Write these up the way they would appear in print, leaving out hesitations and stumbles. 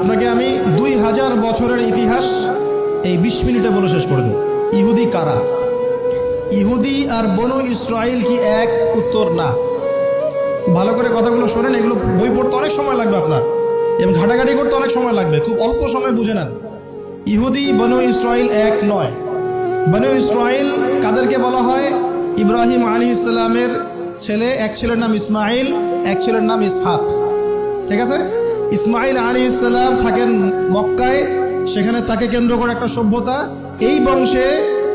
আপনাকে আমি 2000 বছরের ইতিহাস এই 20 মিনিটে বলে শেষ করে দেব। ইহুদি কারা? ইহুদি আর বনু ইসরাইল কি এক? উত্তর না। ভালো করে কথাগুলো শোনেন, এগুলো বই পড়তে অনেক সময় লাগবে আপনার, এবং ঘাটাঘাটি করতে অনেক সময় লাগবে, খুব অল্প সময় বুঝে নেন। ইহুদি বনু ইসরাইল এক নয়। বনু ইসরাইল কাদেরকে বলা হয়? ইব্রাহিম আলাইহিস সালামের ছেলে, এক ছেলের নাম ইসমাইল, এক ছেলের নাম ইসহাক। ঠিক আছে? ইসমাইল আলাইহিস সালাম থাকেন মক্কায়, সেখানে তাকে কেন্দ্র করে একটা সভ্যতা। এই বংশে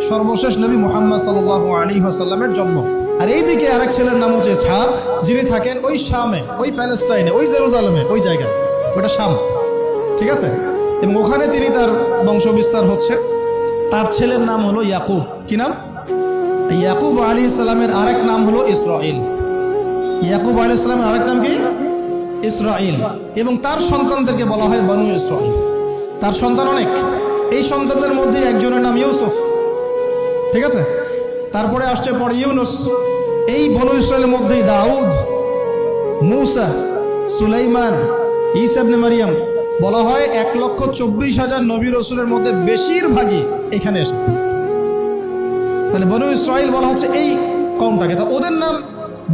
সর্বশেষ নবী মুহাম্মদ সাল্লাল্লাহু আলাইহি ওয়াসাল্লামের জন্ম। আর এইদিকে আরেক ছেলের নাম হচ্ছে ইসহাক, যিনি থাকেন ওই শামে, ওই প্যালেস্টাইনে, ওই জেরুজালেমে, ওই জায়গায়, ওটা শাম। ঠিক আছে? এবং ওখানে তিনি তার বংশ বিস্তার হচ্ছে। তার ছেলের নাম হলো ইয়াকুব। কি নাম? ইয়াকুব আলাইহিস সালামের আরেক নাম হলো ইসরাইল। ইয়াকুব আলাইহিস সালামের আরেক নাম কি? ইসরাইল। এবং তার সন্তানদেরকে বলা হয় বনু ইসরাইল। তার সন্তান অনেক। এই সন্তানদের মধ্যে একজনের নাম ইউসুফ। ঠিক আছে? তারপরে আসছে পরে ইউনুস। এই বনু ইসরাইলের মধ্যেই দাউদ, মূসা, সুলাইমান, ঈসা ইবনে মারিয়াম। বলা হয় 1,24,000 নবী রাসূলের মধ্যে বেশিরভাগই এখানে এসেছে। তাহলে বনু ইসরাইল বলা হচ্ছে এই কওমটাকে। তা ওদের নাম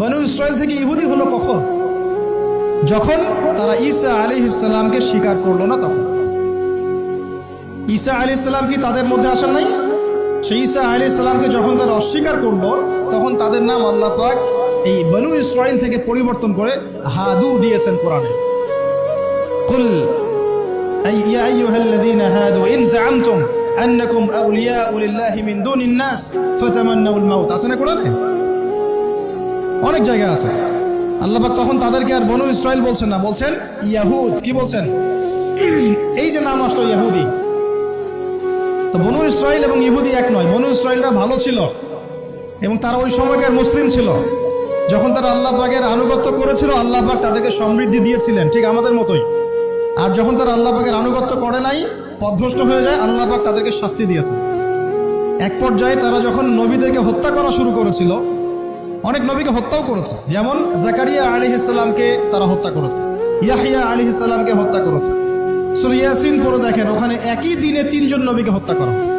বনু ইসরাইল থেকে ইহুদি হলো কখন? যখন তারা ঈসা আলাইহিস সালামকে স্বীকার করলো না তখন। ঈসা আলাইহিস সালাম কি তাদের মধ্যে আসেন নাই? সেই ঈসা আলাইহিস সালামকে যখন তারা অস্বীকার করলো, তখন তাদের নাম আল্লাহ পাক এই বনু ইসরাইল থেকে পরিবর্তন করে হাদু দিয়েছেন কোরআনে। কুল ইয়া আইয়ুহাল্লাযীনা হাদু ইন যাআমতুম আন্নাকুম আউলিয়াউ লিল্লাহি মিন দুনিন নাস ফাতামান্নাউল মাউত। আছে না কোরআনে? অনেক জায়গা আছে। আল্লাহ পাক তখন তাদেরকে আর বনু ইসরাইল বলছেন না, বলছেন ইয়াহুদ। কি বলছেন? এই যে নাম আসলো ইহুদি। তো বনু ইসরাইল এবং ইহুদি এক নয়। বনু ইসরাইলরা ভালো ছিল এবং তারা ওই সময়কার মুসলিম ছিল। যখন তারা আল্লাহ পাকের আনুগত্য করেছিল, আল্লাহ পাক তাদেরকে সমৃদ্ধি দিয়েছিলেন, ঠিক আমাদের মতোই। আর যখন তারা আল্লাহ পাকের আনুগত্য করে নাই, পথভ্রষ্ট হয়ে যায়, আল্লাহ পাক তাদেরকে শাস্তি দিয়েছে। এক পর্যায়ে তারা যখন নবীদেরকে হত্যা করা শুরু করেছিল, অনেক নবীকে হত্যাও করেছে। যেমন জাকারিয়া আলাইহিস সালামকে তারা হত্যা করেছে, ইয়াহইয়া আলাইহিস সালামকে হত্যা করেছে। সূরা ইয়াসিন পড়ে দেখেন, ওখানে একই দিনে 3 জন নবীকে হত্যা করা হয়েছে।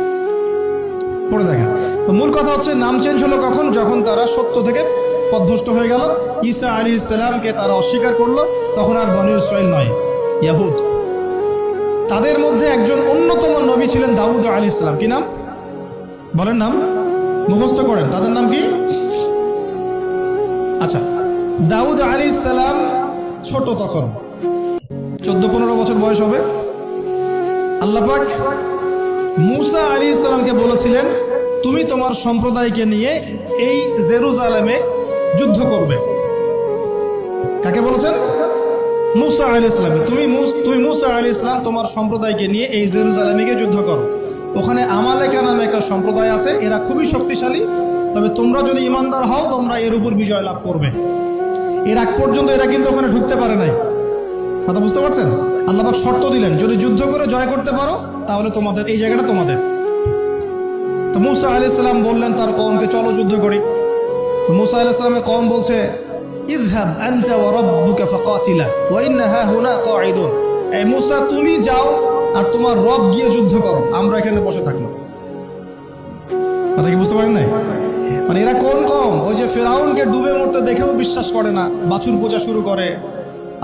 পড়ে দেখেন। তো মূল কথা হচ্ছে নাম চেঞ্জ হলো কখন? যখন তারা সত্য থেকে পথভ্রষ্ট হয়ে গেল, ঈসা আলাইহিস সালামকে তারা অস্বীকার করলো, তখন আর বনু ইসরাইল নয়, ইয়াহুদ। তাদের মধ্যে একজন অন্যতম নবী ছিলেন দাউদ আলাইহিস সালাম। কি নাম? বলেন নাম, মুখস্থ করেন। তাদের নাম কি? আচ্ছা, দাউদ আলাইহিস সালাম ছোট, তখন 14-15 বছর বয়স হবে। আল্লাহ পাক মূসা আলাইহিস সালামকে বলেছিলেন, তুমি তোমার সম্প্রদায়কে নিয়ে এই জেরুজালেমে যুদ্ধ করবে। কাকে বলেছেন? মূসা আলাইহিস সালাম। তুমি মূসা আলাইহিস সালাম তোমার সম্প্রদায়কে নিয়ে এই জেরুজালেমে গিয়ে যুদ্ধ করো। ওখানে আমালেকা নামে একটা সম্প্রদায় আছে, এরা খুবই শক্তিশালী। তবে তোমরা যদি ইমানদার হও, তোমরা এর উপর বিজয় লাভ করবে। এর আগ পর্যন্ত এরা কিন্তু ওখানে ঢুকতে পারে নাই। কথা বুঝতে পারছেন? আল্লাহ পাক শর্ত দিলেন, যদি যুদ্ধ করে জয় করতে পারো, তাহলে তোমাদের এই জায়গাটা তোমাদের। তো মূসা আলাইহিস সালাম বললেন তার কওমকে, চলো যুদ্ধ করি। মূসা আলাইহিস সালামের কওম বলছে, ইযহাব আনতা ওয়া রাব্বুকা ফাকাতিলা ওয়া ইন্না হাহুনা কাঈদুন। এই মূসা, তুমি যাও আর তোমার রব গিয়ে যুদ্ধ করো, আমরা এখানে বসে থাকলাম। কথা কি বুঝতে পারেন নাই? মানে এরা কোন কওম? ওই যে ফিরআউনকে ডুবে মরতে দেখেও বিশ্বাস করে না, বাছুর পূজা শুরু করে।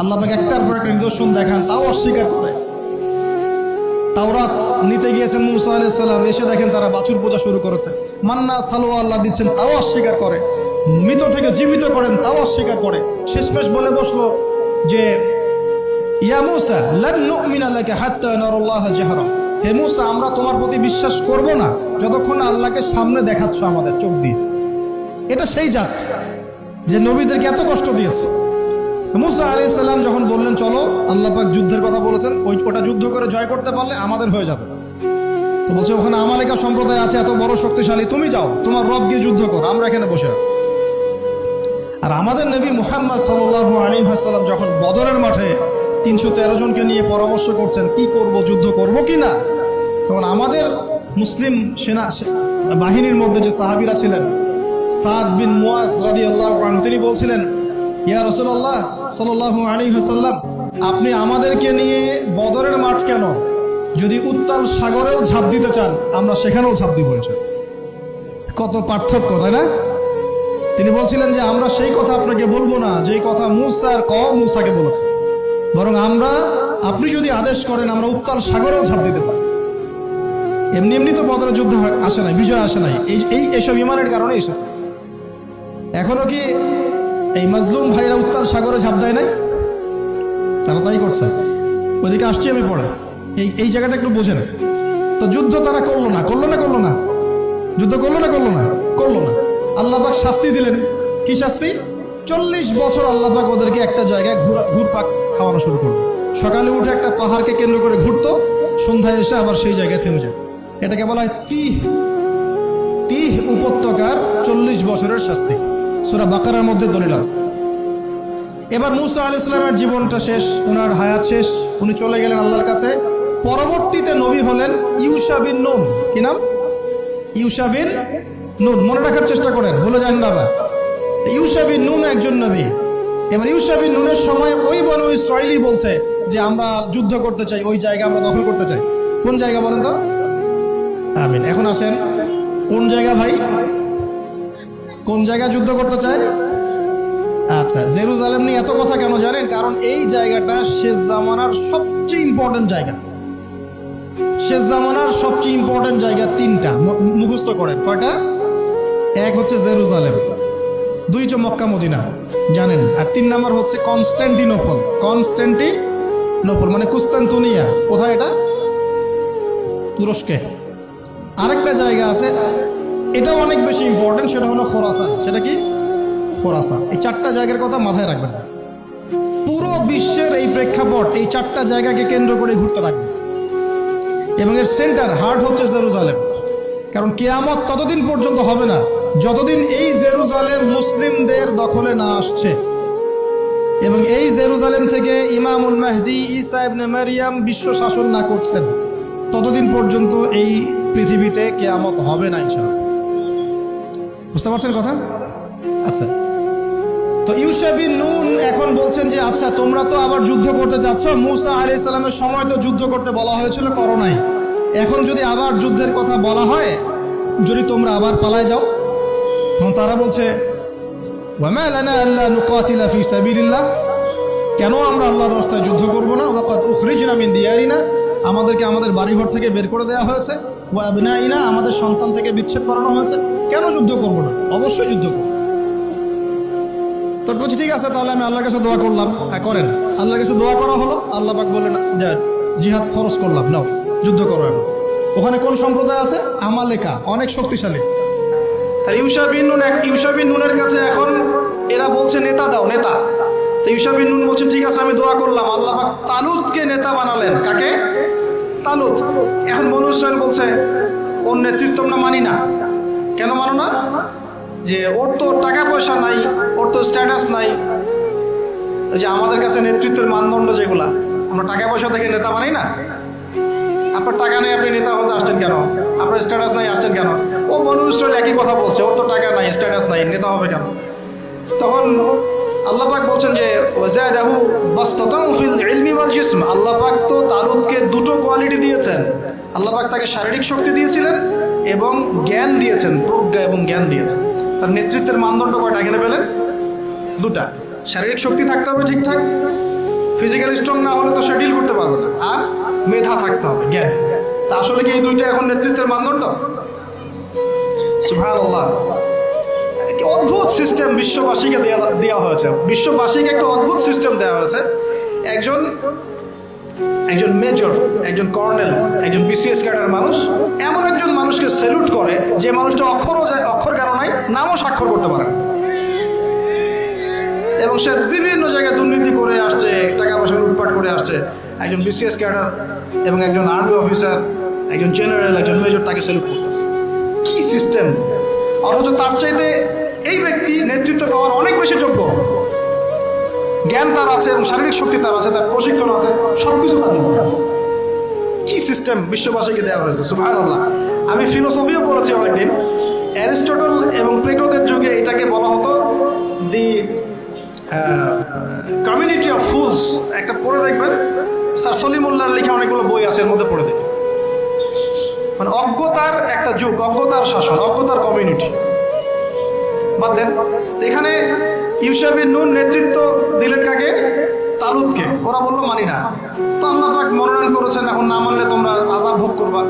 আল্লাহ পাক একটার পর একটা নিদর্শন দেখান, তাও অস্বীকার করে। তাওরাত নিতে গিয়েছেন মূসা আলাইহিস সালাম, এসে দেখেন তারা বাছুর পূজা শুরু করেছে। মান্না সালোয়া আল্লাহ দিচ্ছেন, তাও অস্বীকার করে। মৃত থেকে জীবিত করেন, তাও অস্বীকার করে। শেষমেশ বলে বসলো যে ইয়া মূসা লান নুমিনা লাকা হাত্তা নারাল্লাহ জাহরা। হে মূসা, আমরা তোমার প্রতি বিশ্বাস করব না যতক্ষণ আল্লাহকে সামনে দেখাচ্ছ আমাদের চোখ দিয়ে। এটা সেই জাত যে নবীদেরকে এত কষ্ট দিয়েছে। মূসা আলাইহিস সালাম যখন বললেন চলো, আল্লাহ পাক যুদ্ধের কথা বলেছেন, ওটা যুদ্ধ করে জয় করতে পারলে আমাদের হয়ে যাবে। তো বলছে ওখানে আমালেকা সম্প্রদায় আছে, এত বড় শক্তিশালী, তুমি যাও, তোমার রব গিয়ে যুদ্ধ করো, আমরা এখানে বসে আছি। আর আমাদের নবী মুহাম্মদ সাল্লাল্লাহু আলাইহি ওয়াসাল্লাম যখন বদরের মাঠে 313 জনকে নিয়ে পরামর্শ করছেন কি করব, যুদ্ধ করব কি না, তখন আমাদের মুসলিম সেনা বাহিনীর মধ্যে যে সাহাবীরা ছিলেন, সাদ বিন মুআজ রাদিয়াল্লাহু আনহু, তিনি বলছিলেন, ইয়া রাসূলুল্লাহ সাল্লাল্লাহু আলাইহি ওয়াসাল্লাম, আপনি আমাদেরকে নিয়ে বদরের মাঠ কেন, যদি উত্তাল সাগরেও ঝাঁপ দিতে চান আমরা সেখানেও ঝাঁপ দিব। কত পার্থক্য, তাই না? তিনি বলছিলেন যে আমরা সেই কথা আপনাকে বলবো না যেই কথা মুসার কওম মুসাকে বলেছে, বরং আপনি যদি আদেশ করেন আমরা উত্তাল সাগরেও ঝাঁপ দিতে পারি। এমনি এমনি তো বদরের যুদ্ধ আসে নাই, বিজয় আসে নাই, এইসব ইমানের কারণে এসেছে। এখনো কি এই মাজলুম ভাইরা উত্তাল সাগরে ঝাঁপ দেয় নাই? তারা তাই করছে। ওইদিকে আসছি আমি পড়ে, এই জায়গাটা একটু বোঝেন। তো যুদ্ধ তারা করলো না, যুদ্ধ করলো না। আল্লাহ পাক শাস্তি দিলেন। কি শাস্তি? 40 বছর আল্লাহ পাক ওদেরকে একটা জায়গায় ঘুরপাক খাওয়ানো শুরু করলো। সকালে উঠে একটা পাহাড়কে কেন্দ্র করে ঘুরতো, সন্ধ্যায় এসে আবার সেই জায়গায় থেমে যেত। এটাকে বলা হয় তিহ উপত্যকার 40 বছরের শাস্তি। সূরা বাকারার মধ্যে দলিল আছে। এবার মুসা আলাইহিস সালামের জীবনটা শেষ, ওনার হায়াত শেষ, উনি চলে গেলেন আল্লাহর কাছে। পরবর্তীতে নবী হলেন ইউশা বিন নুন। কি নাম? ইউশা বিন নুন। মনে রাখার চেষ্টা করেন, ভুলে যান না আবার। ইউশা বিন নুন একজন নবী। এবার ইউশা বিন নুনের সময় ওই বনু ইসরাঈলী বলছে যে আমরা যুদ্ধ করতে চাই, ওই জায়গা আমরা দখল করতে চাই। কোন জায়গা বলেন তো? আমিন। এখন আসেন, কোন জায়গা ভাই? কোন জায়গা যুদ্ধ করতে চায়? আচ্ছা, জেরুজালেম নিয়ে এত কথা কেন জানেন? কারণ এই জায়গাটা শেষ জামানার সবচেয়ে ইম্পর্টেন্ট জায়গা। শেষ জামানার সবচেয়ে ইম্পর্টেন্ট জায়গা 3টা, মুখস্থ করেন। কয়টা? এক হচ্ছে জেরুজালেম, 2 হচ্ছে মক্কা মদিনা, জানেন, আর 3 নাম্বার হচ্ছে কনস্ট্যান্টিনোপল মানে কুস্তান্তনিয়া। কোথায় এটা? তুরস্কে। আরেকটা জায়গা আছে, এটাও অনেক বেশি ইম্পর্টেন্ট, সেটা হলো খোরাসান। সেটা কি? খোরাসান। এই 4টা জায়গার কথা মাথায় রাখবেন। পুরো বিশ্বের এই প্রেক্ষাপট এই 4টা জায়গাকে কেন্দ্র করে ঘুরতে থাকবে, এবং এর সেন্টার হার্ট হচ্ছে জেরুজালেম। কারণ কিয়ামত ততদিন পর্যন্ত হবে না যতদিন এই জেরুজালেম মুসলিমদের দখলে না আসছে, এবং এই জেরুজালেম থেকে ইমামুল মাহদি ঈসা ইবনে মারইয়াম বিশ্ব শাসন না করছেন, ততদিন পর্যন্ত এই পৃথিবীতে কিয়ামত হবে না ইনশাআল্লাহ। বুঝতে পারছেন কথা? আচ্ছা, তো ইউশা বিন নুন এখন বলছেন যে আচ্ছা তোমরা তো আবার যুদ্ধ করতে চাচ্ছ, মুসা আলাইহিস সালামের সময় তো যুদ্ধ করতে বলা হয়েছিল, করো নাই। এখন যদি আবার যুদ্ধের কথা বলা হয়, যদি তোমরা আবার পালায় যাও, তখন তারা বলছে ওয়ামা লানা আল্লা নুকাতিলা ফি সাবিলিল্লাহ, কেন আমরা আল্লাহর রাস্তায় যুদ্ধ করব না? ওয়াকাদ উখরিজনা মিন দিয়ারিনা, আমাদেরকে আমাদের বাড়িঘর থেকে বের করে দেওয়া হয়েছে, ওয়া আবনাইনা, আমাদের সন্তান থেকে বিচ্ছেদ করানো হয়েছে, কেন যুদ্ধ করব না? অবশ্যই যুদ্ধ করব। তো বলছি ঠিক আছে, তাহলে আমি আল্লাহর কাছে দোয়া করলাম। হ্যাঁ করেন। আল্লাহর কাছে দোয়া করা হলো, আল্লাহ পাক বললেন যা জিহাদ ফরজ করলাম, নাও যুদ্ধ করো। এখন ওখানে কোন সম্প্রদায় আছে? আমালেকা, অনেক শক্তিশালী। তাই ইউশা বিন নুনের কাছে এখন এরা বলছে নেতা দাও, নেতা। তো ইউশা বিন নুন বলছেন ঠিক আছে আমি দোয়া করলাম, আল্লাহ পাক তালুতকে নেতা বানালেন। কাকে? তালুত। এখন বনু ইসরাইল বলছে ওর নেতৃত্ব আমরা মানি না। কেন মানো না? যে ওর তো টাকা পয়সা নাই, ওর তো স্ট্যাটাস নাই। যে আমাদের কাছে নেতৃত্বের মানদণ্ড যেগুলা, আমরা টাকা পয়সা থেকে নেতা মানি না। আপনার টাকা নেই, আপনি নেতা হতে আসছেন কেন? আপনার স্ট্যাটাস নাই, আসছেন কেন? ও বনু ইসরাইল একই কথা বলছে, ওর তো টাকা নাই, স্ট্যাটাস নাই, নেতা হবে কেন? তখন আল্লাহ পাক বলছেন যে ওয়াজাদাহু বাসতাতান ফিল ইলমি ওয়াল জিসম, আল্লাহ পাক তো তালুতকে 2টো কোয়ালিটি দিয়েছেন। আল্লাহ পাক তাকে শারীরিক শক্তি দিয়েছিলেন এবং জ্ঞান দিয়েছেন, প্রজ্ঞা এবং জ্ঞান দিয়েছেন। তার নেতৃত্বের মানদণ্ড কয়টা এখানে পেলেন? 2টা। শারীরিক শক্তি থাকতে হবে ঠিকঠাক, ফিজিক্যাল স্ট্রং না হলে তো সে ডিল করতে পারবে না, আর মেধা থাকতে হবে, জ্ঞান। তা আসলে কি এই 2টা এখন নেতৃত্বের মানদণ্ড? সুবহানাল্লাহ। কি অদ্ভুত সিস্টেম বিশ্ববাসীকে দেওয়া হয়েছে। বিশ্ববাসীকে একটা অদ্ভুত সিস্টেম দেওয়া হয়েছে। একজন মেজর, একজন কর্নেল, একজন বিসিএস ক্যাডার মানুষ এমন একজন মানুষকে স্যালুট করে যে মানুষটা অক্ষর জ্ঞান নাই, নামও স্বাক্ষর করতে পারে, এবং সে বিভিন্ন জায়গায় দুর্নীতি করে আসছে, টাকা পয়সা লুটপাট করে আসছে। একজন বিসিএস ক্যাডার এবং একজন আর্মি অফিসার, একজন জেনারেল, একজন মেজর তাকে স্যালুট করতেছে। কি সিস্টেম! অথচ তার চাইতে এই ব্যক্তি নেতৃত্ব পাওয়ার অনেক বেশি যোগ্য। জ্ঞান তার আছে এবং শারীরিক শক্তি তার আছে, তার প্রশিক্ষণ আছে, সবকিছু তার মধ্যে আছে। কি সিস্টেম বিশ্ববাসীকে দেওয়া হয়েছে! সুবহানাল্লাহ। আমি ফিলোসফিও পড়েছি অনেকদিন। অ্যারিস্টটল এবং প্লেটোদের যুগে এটাকে বলা হতো দি কমিউনিটি অফ ফুলস, একটা পড়ে দেখবেন, স্যার সলিমুল্লাহর লেখা অনেকগুলো বই আছে, এর মধ্যে পড়ে দেখি। মানে অজ্ঞতার একটা যুগ, অজ্ঞতার শাসন, অজ্ঞতার কমিউনিটি। বাদ দেন, এখানে ইউশা বিন নুন নেতৃত্ব দিলেন কাকে? তালুতকে। ওরা বললো মানি না। তো আল্লাহ পাক মনোনয়ন করেছেন, এখন না মানলে তোমরা আযাব ভোগ করবা।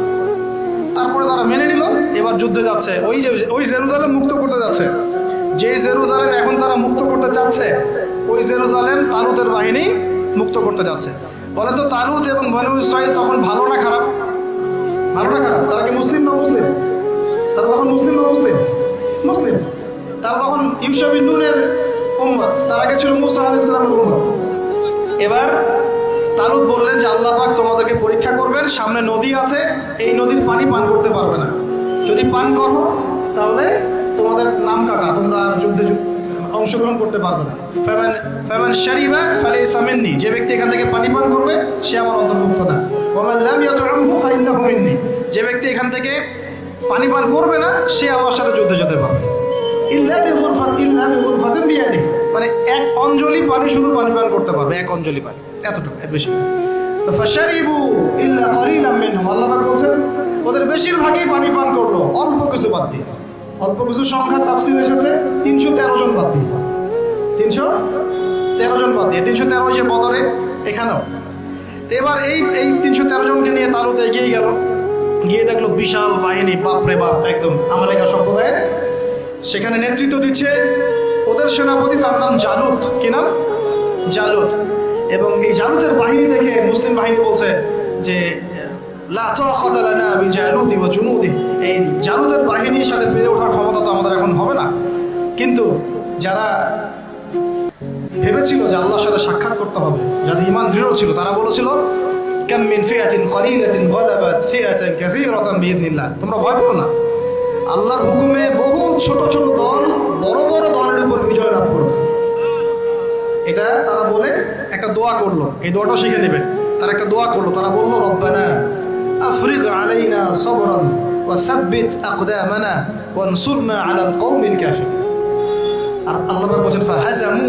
তারপরে তারা মেনে নিল, এবার যুদ্ধে যাচ্ছে। ওই জেরুজালেম মুক্ত করতে যাচ্ছে। যে জেরুজালেম এখন তারা মুক্ত করতে চাচ্ছে, ওই জেরুজালেম তালুতের বাহিনী মুক্ত করতে যাচ্ছে। বলে তো তালুত এবং বনু ইসরাঈল তখন ভালো না খারাপ? ভালো না খারাপ? তারা কি মুসলিম না মুসলিম? তারা তখন মুসলিম না মুসলিম? মুসলিম। তারা তখন ইউশা বিন নুনের উম্মত, তার আগে ছিল মূসা আলাইহিস সালামের উম্মত। এবার তালুত বললেন যে আল্লাহ পাক তোমাদেরকে পরীক্ষা করবেন, সামনে নদী আছে, এই নদীর পানি পান করতে পারবে না। যদি পান করো তাহলে তোমাদের নাম কাটা, তোমরা আর যুদ্ধে অংশগ্রহণ করতে পারবে না। ফামান শারিবা ফালাইসা মিন্নি, যে ব্যক্তি এখান থেকে পানি পান করবে সে আমার অন্তর্ভুক্ত না। ওয়ামান লাম ইয়াতআমহু ফাইন্নাহু মিন্নি, যে ব্যক্তি এখান থেকে পানি পান করবে না সে আমার সাথে যুদ্ধে যেতে পারবে। ইল্লা বিগুরফাতিন বিয়াদিহি, মানে এক অঞ্জলি পানি শুধু পানি পান করতে পারবে, এক অঞ্জলি পানি, এতটুকু, এর বেশি না। ফাশারিবু ইল্লা কালিলাম মিনহুম, আল্লাহ পাক বলেন ওদের বেশিরভাগই পানি পান করলো, অল্প কিছু বাদ দিয়ে। অল্প কিছু সংখ্যা তাফসীর এসেছে 313 জন বাদ দিয়ে, 313 জন বাদ দিয়ে, 313 যে বদরে, এখানেও। তো এবার এই 313 জনকে নিয়ে তালুত এগিয়ে গেল, গিয়ে দেখলো বিশাল বাহিনী, বাপরে বাপ, একদম আমালেকা সম্প্রদায়ের। সেখানে নেতৃত্ব দিচ্ছে ওদের সেনাপতি, তার নাম জালুত। কি নাম? জালুত। এবং এই জালুতের বাহিনী দেখে মুসলিম বাহিনী বলছে যে লা তাকাতা লানা বিজালুতি ওয়া জুনুদি, এই জালুতের বাহিনীর সাথে পেরে ওঠার ক্ষমতা তো আমাদের এখন হবে না। কিন্তু যারা ভেবেছিল যে আল্লাহর সাথে সাক্ষাৎ করতে হবে, যাদের ঈমান দৃঢ় ছিল, তারা বলেছিল কাম মিন ফিআতিন কলিলাতিন গালাবাত ফিআতান কাসীরাতান বিইذنিল্লাহ, তোমরা ভয় পেও না, আল্লাহর হুকুমে বহু ছোট ছোট দল বড় বড় দলের উপর বিজয় লাভ করেছে। এটা তারা বলে একটা দোয়া করলো, এই দোয়াটা শিখে নেবেন। তারা একটা দোয়া করলো, তারা বললো রব্বানা আফরিগ আলাইনা সাবরান ওয়া সাব্বিত আকদামানা ওয়ানসুরনা আলাল কওমিল কাফির। আর আল্লাহ পাক বলেন ফাহাজামু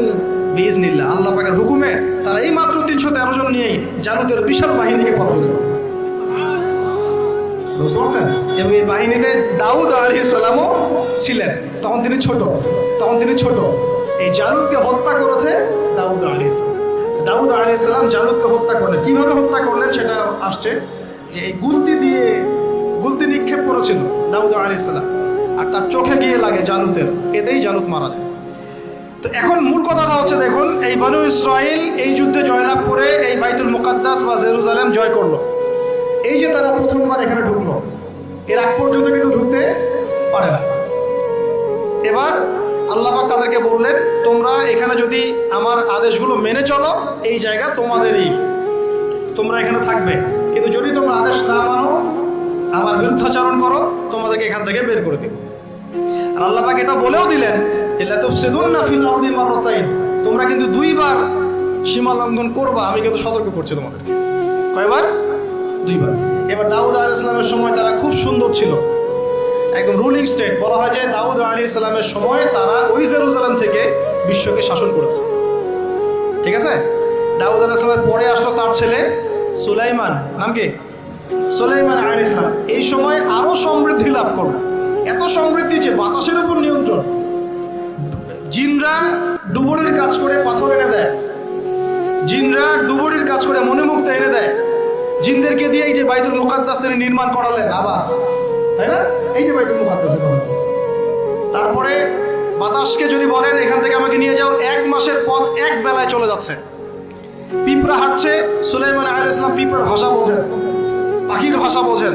বিইذনিল্লাহ, আল্লাহ পাকের হুকুমে তারা এই মাত্র 313 জন নিয়েই জালুতের বিশাল বাহিনীকে পরাজিত করলো। বুঝতে পারছেন? এবং এই বাহিনীতে দাউদ আলাইহিস সালামও ছিলেন, তখন তিনি ছোট। এই জালুতকে হত্যা করেছে দাউদ আলাইহিস সালাম। দাউদ আলাইহিস সালাম জালুতকে হত্যা করলেন। কিভাবে হত্যা করলেন সেটা আসছে, যে এই গুলতি নিক্ষেপ করেছিল দাউদ আলাইহিস সালাম, আর তার চোখে গিয়ে লাগে জালুতের, এতেই জালুত মারা যায়। তো এখন মূল কথাটা হচ্ছে, দেখুন এই বনু ইসরাঈল এই যুদ্ধে জয়লাভ করে এই বাইতুল মুকাদ্দাস বা জেরুজালেম জয় করলো। এই যে তারা প্রথমবার এখানে ঢুকলো, এর আগ পর্যন্ত কিন্তু ঢুকতে পারে না। এবার আল্লাহ পাক তাদেরকে বললেন তোমরা এখানে যদি আমার আদেশগুলো মেনে চলো, এই জায়গা তোমাদেরই, তোমরা এখানে থাকবে। কিন্তু যদি তোমরা আদেশ না মানো, আমার বিরুদ্ধাচরণ করো, তোমাদেরকে এখান থেকে বের করে দেব। আর আল্লাহ পাক এটা বলেও দিলেন লা তুফসিদুন্না ফিল আরদি মাররাতাইন, তোমরা কিন্তু 2 বার সীমা লঙ্ঘন করবা, আমি কিন্তু সতর্ক করছি তোমাদেরকে। কয়বার? 2 বার। এবার দাউদ আলাইহিস সালামের সময় তারা খুব সুন্দর ছিল, একদম রুলিং স্টেট। বলা হয় যে দাউদ আলাইহিস সালামের সময় তারা ওই জেরুজালেম থেকে বিশ্বকে শাসন করেছে। ঠিক আছে? দাউদ আলাইহিস সালামের পরে আসলো তার ছেলে সুলাইমান, নাম কি? সুলাইমান আলাইহিস সালাম। এই সময় আরো সমৃদ্ধি লাভ করলো, এত সমৃদ্ধি যে বাতাসের উপর নিয়ন্ত্রণ। জিনরা ডুবুরির কাজ করে পাথর এনে দেয়, জিনরা ডুবুরির কাজ করে মণিমুক্তা এনে দেয়। জিনদেরকে দিয়ে এই যে বাইতুল মুকাদ্দাস তিনি নির্মাণ করালেন আবার, তাই না? এই যে বাইতুল মুকাদ্দাসের কথা। তারপরে বাতাসকে যদি বলেন এখান থেকে আমাকে নিয়ে যাও, 1 মাসের পথ 1 বেলায় চলে যাচ্ছে। পিঁপড়া হাঁটছে, সুলাইমান আলাইহিস সালাম পিঁপড়ার ভাষা বোঝেন, পাখির ভাষা বোঝেন।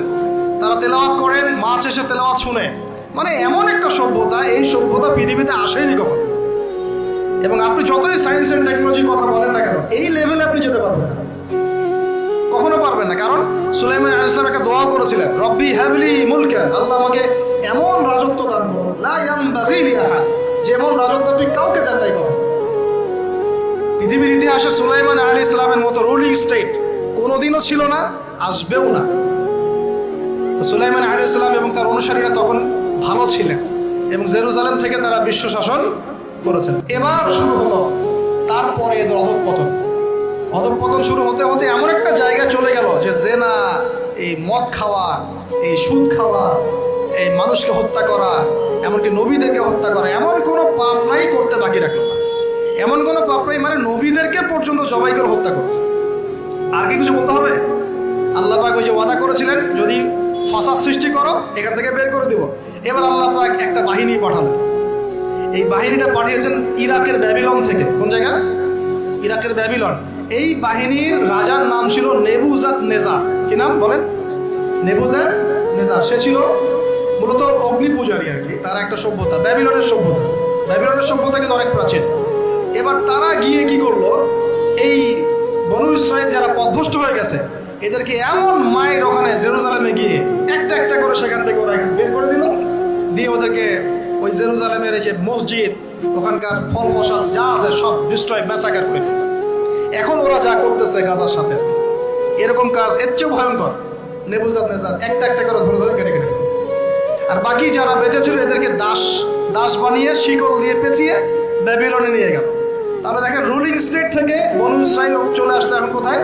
তারা তেলাওয়াত করেন, মাছ এসে তেলাওয়াত শুনে। মানে এমন একটা সভ্যতা, এই সভ্যতা পৃথিবীতে আসেনি কখন। এবং আপনি যতই সায়েন্স এন্ড টেকনোলজির কথা বলেন না কেন, এই লেভেলে আপনি যেতে পারবেন না, কখনো পারবেন না। কারণ সুলাইমান আলাইহিস সালাম একটা দোয়া করেছিলেন, রব্বি হাবলি মুলকান, আল্লাহ আমাকে এমন রাজত্ব দান করুন, লা ইয়ামবাগি লি আহাদ, যেমন রাজত্ব আপনি কাউকে দেন নাই কখনো। পৃথিবীর ইতিহাসে সুলাইমান আলাইহিস সালামের মতো রুলিং স্টেট কোনোদিনও ছিল না, আসবেও না। তো সুলাইমান আলাইহিস সালাম এবং তার অনুসারীরা তখন ভালো ছিলেন এবং জেরুজালেম থেকে তারা বিশ্ব শাসন করেছেন। এবার শুরু হলো তারপরে এদের অধঃপতন শুরু হতে হতে এমন একটা জায়গায় চলে গেল যে জেনা, এই মদ খাওয়া, এই সুদ খাওয়া, এই মানুষকে হত্যা করা, এমনকি নবীদেরকে হত্যা করা, এমন কোনো পাপ নাই করতে বাকি রাখলো না। এমন কোনো পাপ নাই মানে নবীদেরকে পর্যন্ত জবাই করে হত্যা করছে। আর কি কিছু বলতে হবে? আল্লাহ পাক ওই যে ওয়াদা করেছিলেন যদি ফাসাদ সৃষ্টি করো এখান থেকে বের করে দিব। এবার আল্লাহ পাক একটা বাহিনী পাঠালেন। এই বাহিনীটা পাঠিয়েছেন ইরাকের ব্যাবিলন থেকে। কোন জায়গা? ইরাকের ব্যাবিলন। এই বাহিনীর রাজার নাম ছিল নেবুজাদ নেজার। কি নাম বলেন? নেবুজাদ নেজার। সে ছিল মূলত অগ্নি পূজারী আর কি। তার একটা সভ্যতা, ব্যাবিলনের সভ্যতা। ব্যাবিলনের সভ্যতা কিন্তু অনেক প্রাচীন। এবার তারা গিয়ে কি করলো, এই বনু ইসরাইল যারা পথভ্রষ্ট হয়ে গেছে এদেরকে এমন মায়ের ওখানে জেরুজালেমে গিয়ে একটা একটা করে সেখান থেকে ওরা বের করে দিল, দিয়ে ওদেরকে ওই জেরুজালেমের এই যে মসজিদ, ওখানকার ফল ফসল যা আছে সব ডিস্ট্রয়, ম্যাসাকার করে। এখন ওরা যা করতেছে গাজার সাথে, এরকম কাজ এর চেয়েও ভয়ঙ্কর। নেবুজাদ নেজার একটা একটা করে ধরে ধরে কেটে কেটে, আর বাকি যারা বেঁচে ছিল এদেরকে দাস বানিয়ে শিকল দিয়ে পেঁচিয়ে ব্যাবিলনে নিয়ে গেল। তাহলে দেখেন রুলিং স্টেট থেকে বনু ইসরাইল চলে আসলো এখন কোথায়?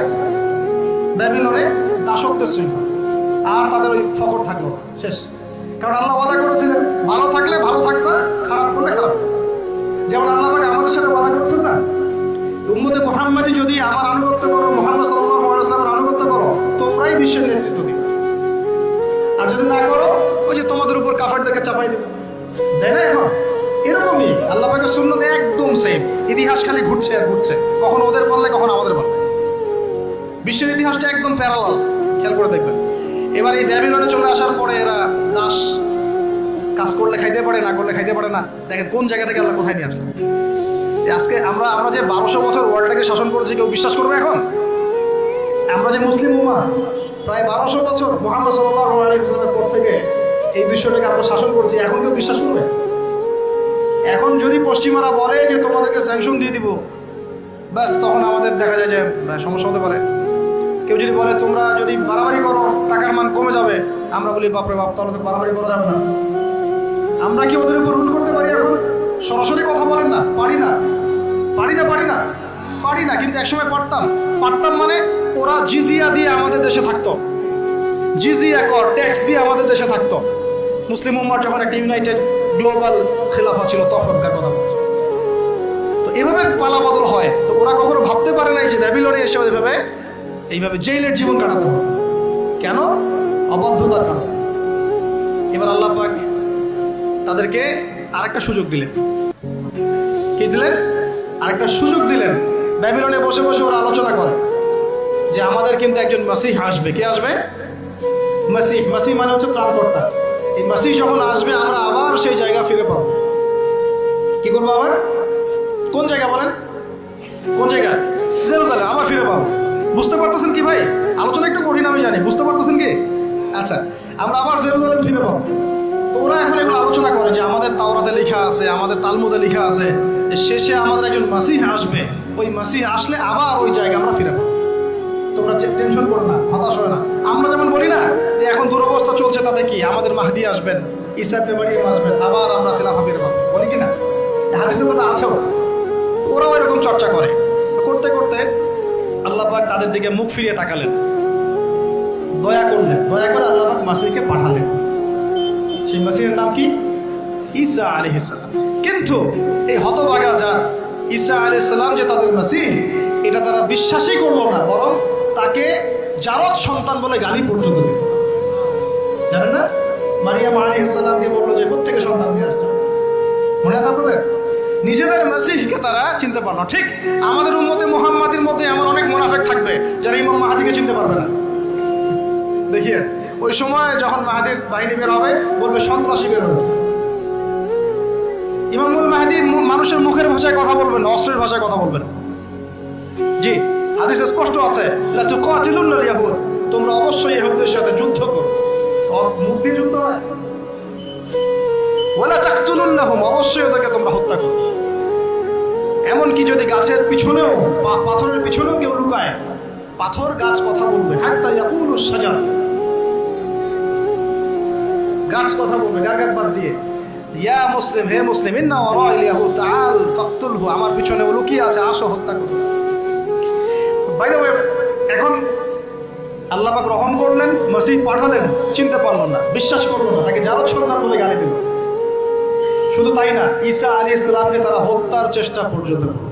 ব্যাবিলনে, দাসত্বের শৃঙ্খল। আর তাদের ওই ফকর থাকলো না, শেষ। কারণ আল্লাহ ওয়াদা করেছিলেন ভালো থাকলে ভালো থাকবে, খারাপ করলে খারাপ। যেমন আল্লাহ পাক আমাদের সাথে ওয়াদা করেছেন না, উম্মতে মুহাম্মাদি যদি আমার আনুগত্য করো, মুহাম্মদ সাল্লাল্লাহু আলাইহি ওয়াসাল্লামের আনুগত্য করো, তোমরাই বিশ্বের নেতৃত্ব দিবে। আর যদি না করো, ওই যে তোমাদের উপর কাফেরদেরকে চাপাই দেবে, তাই না? এখন এরকমই আল্লাহ পাকের সুন্নাত একদম সেম। ইতিহাস খালি ঘুরছে আর ঘুরছে, কখন ওদের পাল্লে কখন আমাদের পাল্লে। বিশ্বের ইতিহাসটা একদম প্যারালাল, খেয়াল করে দেখবেন। এবার এই ব্যাবিলনে চলে আসার পরে এরা দাস, কাজ করলে খাইতে পারে, না করলে খাইতে পারে না। দেখেন কোন জায়গা থেকে আল্লাহ কোথায় নিয়ে আসলো। আজকে আমরা যে 1200 বছর ওয়ার্ল্ডটাকে শাসন করেছি, কেউ বিশ্বাস করবে এখন? আমরা যে মুসলিম উম্মাহ প্রায় 1200 বছর মুহাম্মদ সাল্লাল্লাহু আলাইহি ওয়াসাল্লামের পর থেকে এই বিশ্বটাকে আমরা শাসন করেছি, এখন কেউ বিশ্বাস করবে? এখন যদি পশ্চিমারা বলে যে তোমাদেরকে স্যাংশন দিয়ে দিব, ব্যাস তখন আমাদের দেখা যায় যে সমস্যা হতে পারে। কেউ যদি বলে তোমরা যদি বাড়াবাড়ি করো টাকার মান কমে যাবে, আমরা বলি বাপরে বাপ, তাহলে তো বাড়াবাড়ি করা যাবে না। আমরা কি ওদের উপর রুল করতে পারি? এখন সরাসরি কথা বলেন না, পারি না। কিন্তু একসময় পারতাম মানে ওরা জিজিয়া দিয়ে আমাদের দেশে থাকতো, জিজিয়া কর, ট্যাক্স দিয়ে আমাদের দেশে থাকতো। মুসলিম উম্মার যখন একটা ইউনাইটেড গ্লোবাল খেলাফা ছিল তখনকার কথা বলছে। তো এভাবে পালা বদল হয়। তো ওরা কখনো ভাবতে পারে নাই যে ব্যাবিলনে এসে এইভাবে জেইলের জীবন কাটাতে হবে। কেন? অবাধ্যতার কারণে। এবার আল্লাহ পাক তাদেরকে আরেকটা সুযোগ দিলেন। কি দিলেন? আরেকটা সুযোগ দিলেন। ব্যাবিলনে বসে বসে ওরা আলোচনা করে যে আমাদের কিন্তু একজন মাসিহ আসবে। কে আসবে? মাসিহ মানে হচ্ছে ত্রাণকর্তা। এই মাসিহ যখন আসবে আমরা আবার সেই জায়গা ফিরে পাবো। কি করবো আবার? কোন জায়গা বলেন? কোন জায়গা? জেরুজালেম আবার ফিরে পাবো। বুঝতে পারতেছেন কি ভাই? আলোচনা একটু কঠিন আমি জানি, বুঝতে পারতেছেন কি? আচ্ছা, আমরা আবার জেরুজালেম ফিরে পাবো। তো ওরা এখন এগুলো আলোচনা করে যে আমাদের তাওরাতে লেখা আছে, আমাদের তালমুদে লেখা আছে যে শেষে আমাদের একজন মাসিহ আসবে, ওই মাসিহ আসলে আবার ওই জায়গা আমরা ফিরে পাবো। তোমরা টেনশন করো না, হতাশ হয় না। আমরা যেমন বলি না যে এখন দুরবস্থা চলছে, তাতে কি আমাদের মাহদি আসবেন, ঈসা ইবনে মারইয়াম আসবেন, আবার আমরা খেলাফা ফিরে পাবো, বলি কি না? হাদিসে তো আছেও। ওরাও এরকম চর্চা করে। করতে করতে আল্লাহ পাক তাদের দিকে মুখ ফিরিয়ে তাকালেন, দয়া করলেন। দয়া করে আল্লাহ পাক মাসিহকে পাঠালেন। সেই মাসিহের নাম কি? ঈসা আলাইহিস সালাম। কিন্তু এই হতভাগা জাত ঈসা আলাইহিস সালাম যে তাদের মাসিহ, এটা তারা বিশ্বাসই করলো না, বরং তাকে জারদ সন্তান বলে গালি পর্যন্ত দিল। জানেন না? মারিয়াম আলাইহিস সালামকে বললো যে কোত্থেকে সন্তান নিয়ে আসছো? মনে আছে আপনাদের? নিজেদের মাসিহকে তারা চিনতে পারলো। ঠিক আমাদের উম্মতে মুহাম্মাদির মধ্যে এমন অনেক মুনাফিক থাকবে যারা ইমাম মাহদিকে চিনতে পারবে না। দেখিয়ে ওই সময় যখন মাহদির বাহিনী বের হবে বলবে সন্ত্রাসী বের হয়েছে। ইমামুল মাহদি মানুষের মুখের ভাষায় কথা বলবেন না, অস্ত্রের ভাষায় কথা বলবেন। জি, হাদিসে স্পষ্ট আছে লা তুকাতিলুনাল ইয়াহুদ, তোমরা অবশ্যই ইহুদীদের সাথে যুদ্ধ করো। মুখ দিয়ে যুদ্ধ হয়। ওয়ালা তাকতুলুনহুম, অবশ্যই ওদেরকে তোমরা হত্যা করো। এমনকি যদি গাছের পিছনেও বা পাথরের পিছনেও কেউ লুকায়, পাথর গাছ কথা বলবে। হাত্তা ইয়াকুলুস শাজার, গাছ কথা বলবে গারগার বাদ দিয়ে। ইয়া মুসলিম, হে মুসলিম, ইন্না ওয়ারাইল ইয়াহুদ তাআল ফাকতুলহু, আমার পিছনে ও লুকিয়ে আছে, আসো হত্যা করো। বাই দ্য ওয়ে, এখন আল্লাহ পাক রহম করলেন, মসিহ পাঠালেন, চিনতে পারলো না, বিশ্বাস করলো না, তাকে জারদ সন্তান বলে গালি দিল। শুধু তাই না, ঈসা আলাইহিস সালামকে তারা হত্যার চেষ্টা পর্যন্ত করল।